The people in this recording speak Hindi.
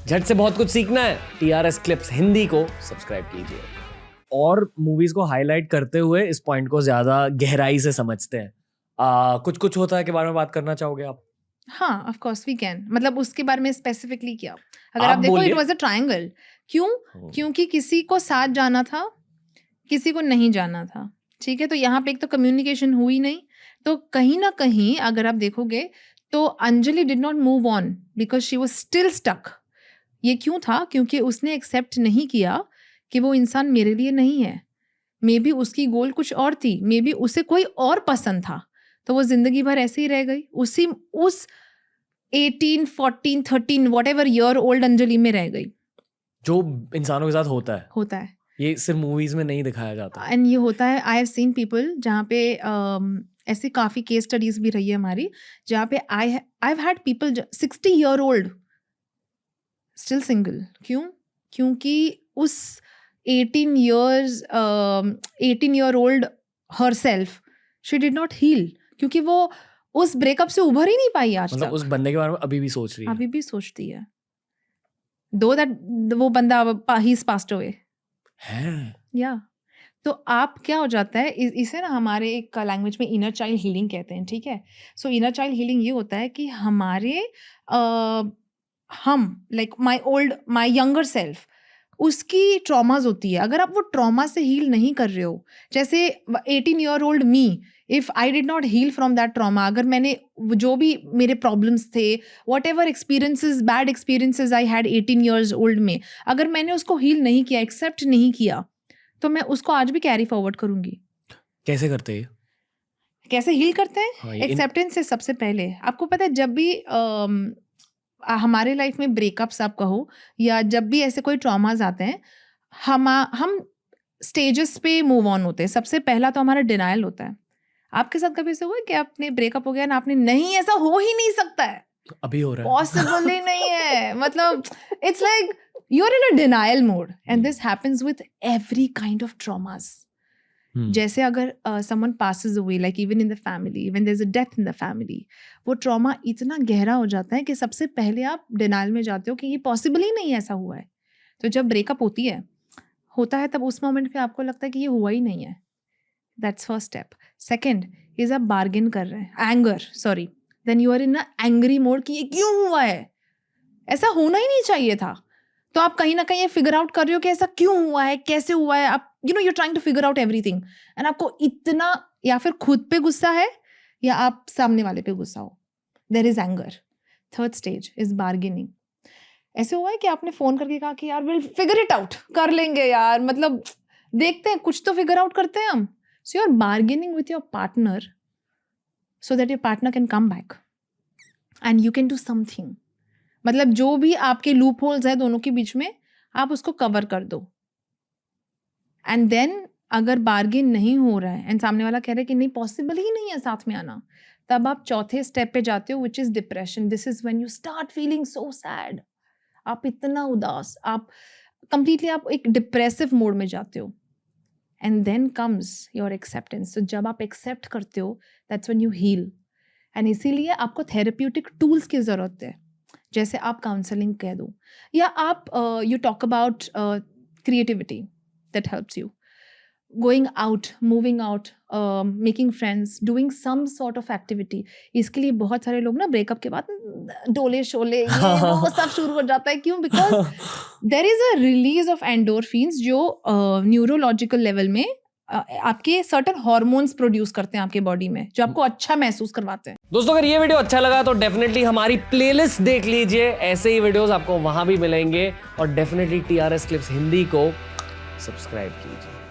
झट से बहुत कुछ सीखना है, TRS क्लिप्स हिंदी को सब्सक्राइब कीजिए। और मूवीज को हाईलाइट करते हुए इस पॉइंट को ज्यादा गहराई से समझते हैं। कुछ कुछ होता है के बारे में बात करना चाहोगे आप? हाँ, ऑफ कोर्स वी कैन। मतलब उसके बारे में स्पेसिफिकली क्या? अगर आप आप देखो, बोलिए। It was a triangle. क्यों? क्योंकि किसी को साथ जाना था, किसी को नहीं जाना था। ठीक है, तो यहाँ पे एक तो कम्युनिकेशन हुई नहीं, तो कहीं ना कहीं अगर आप देखोगे तो Anjali did not move on because she was still stuck. ये क्यों था? क्योंकि उसने एक्सेप्ट नहीं किया कि वो इंसान मेरे लिए नहीं है। मे बी उसकी गोल कुछ और थी, मे बी उसे कोई और पसंद था, तो वो जिंदगी भर ऐसे ही रह गई, उस 18, 14, 13 what ever year old Anjali में रह गई। जो इंसानों के साथ होता है, ये सिर्फ मूवीज में नहीं दिखाया जाता। एंड ये होता है, आई हैव सीन पीपल जहाँ पे ऐसी काफ़ी केस स्टडीज भी रही है हमारी, जहाँ पे I have had people 60 year old still single. क्यों? क्योंकि उस 18 year old herself she did not heal, क्योंकि वो उस ब्रेकअप से उभर ही नहीं पाई आज मतलब तक। उस बंदे के बारे में अभी भी सोच रही है। अभी भी सोचती है, दो दैट वो बंदा ही इज पास्ड अवे है। या। तो आप क्या हो जाता है, इसे ना हमारे एक लैंग्वेज में इनर चाइल्ड हीलिंग कहते हैं। ठीक है, सो इनर चाइल्ड हीलिंग ये होता है कि हमारे हम लाइक माई यंगर सेल्फ, उसकी ट्रॉमाज होती है। अगर आप वो ट्रॉमा से हील नहीं कर रहे हो, जैसे 18 year old me, if I did not heal from that trauma, अगर मैंने जो भी मेरे प्रॉब्लम्स थे, whatever experiences, bad experiences I had 18 years old में, अगर मैंने उसको हील नहीं किया, एक्सेप्ट नहीं किया, तो मैं उसको आज भी कैरी फॉरवर्ड करूंगी। कैसे करते हैं? कैसे हील करते हैं? हाँ, एक्सेप्टेंस से सबसे पहले। आपको पता है, जब भी हमारे लाइफ में ब्रेकअप्स आप कहो, या जब भी ऐसे कोई ट्रॉमाज आते हैं, हम स्टेजेस पे मूव ऑन होते हैं। सबसे पहला तो हमारा डिनायल होता है। आपके साथ कभी ऐसा हुआ है कि आपने ब्रेकअप हो गया ना, आपने नहीं, ऐसा हो ही नहीं सकता है, अभी हो रहा है, पॉसिबल ही नहीं है, मतलब it's like you are in a denial mode, and this happens with every kind of traumas. जैसे अगर someone passes away, like even in the family, when there is a death in the family, वो ट्रॉमा इतना गहरा हो जाता है कि सबसे पहले आप डिनायल में जाते हो कि ये पॉसिबल ही नहीं ऐसा हुआ है। तो जब ब्रेकअप होता है तब उस मोमेंट पे आपको लगता है कि ये हुआ ही नहीं है। That's first step. Second is आप बार्गेन कर रहे हैं, then you are in a angry mode कि ये क्यों हुआ है, ऐसा होना ही नहीं चाहिए था। तो आप कहीं ना कहीं ये फिगर आउट कर रहे हो कि ऐसा क्यों हुआ है, कैसे हुआ है। आप you're trying to figure out everything, and आपको इतना या फिर खुद पे गुस्सा है या आप सामने वाले पे गुस्सा हो, there is anger. Third stage is bargaining. ऐसे हुआ है कि आपने फोन करके कहा कि यार we'll figure it out, कर लेंगे यार, मतलब देखते हैं, कुछ तो फिगर आउट करते हैं हम। So you're bargaining with your partner so that your partner can come back and you can do something. मतलब जो भी आपके लूप होल्स है दोनों के बीच में, आप उसको कवर कर दो। एंड देन अगर बार्गेन नहीं हो रहा है एंड सामने वाला कह रहा है कि नहीं, पॉसिबल ही नहीं है साथ में आना, तब आप चौथे स्टेप पे जाते हो, which is depression. This is when you start feeling so sad, आप इतना उदास, आप कंप्लीटली आप एक डिप्रेसिव मोड में जाते हो। And then comes your acceptance. तो जब आप एक्सेप्ट करते हो, that's when you heal. And इसीलिए आपको थेरेप्यूटिक टूल्स की ज़रूरत है, जैसे आप काउंसलिंग कह दो, या आप you talk about creativity that helps you, going out, moving out, making friends, doing some sort of activity. इसके लिए बहुत सारे लोग ना ब्रेकअप के बाद डोले शोले ये वो सब शुरू हो जाता है। क्यों? Because there is a release of endorphins जो न्यूरोलॉजिकल लेवल में आपके सर्टेन हॉर्मोन्स प्रोड्यूस करते हैं आपके बॉडी में, जो आपको अच्छा महसूस करवाते हैं। दोस्तों, अगर ये वीडियो अच्छा लगा तो डेफिनेटली हमारी प्लेलिस्ट देख लीजिए, ऐसे ही वीडियोस आपको वहां भी मिलेंगे। और डेफिनेटली TRS क्लिप्स हिंदी को सब्सक्राइब कीजिए।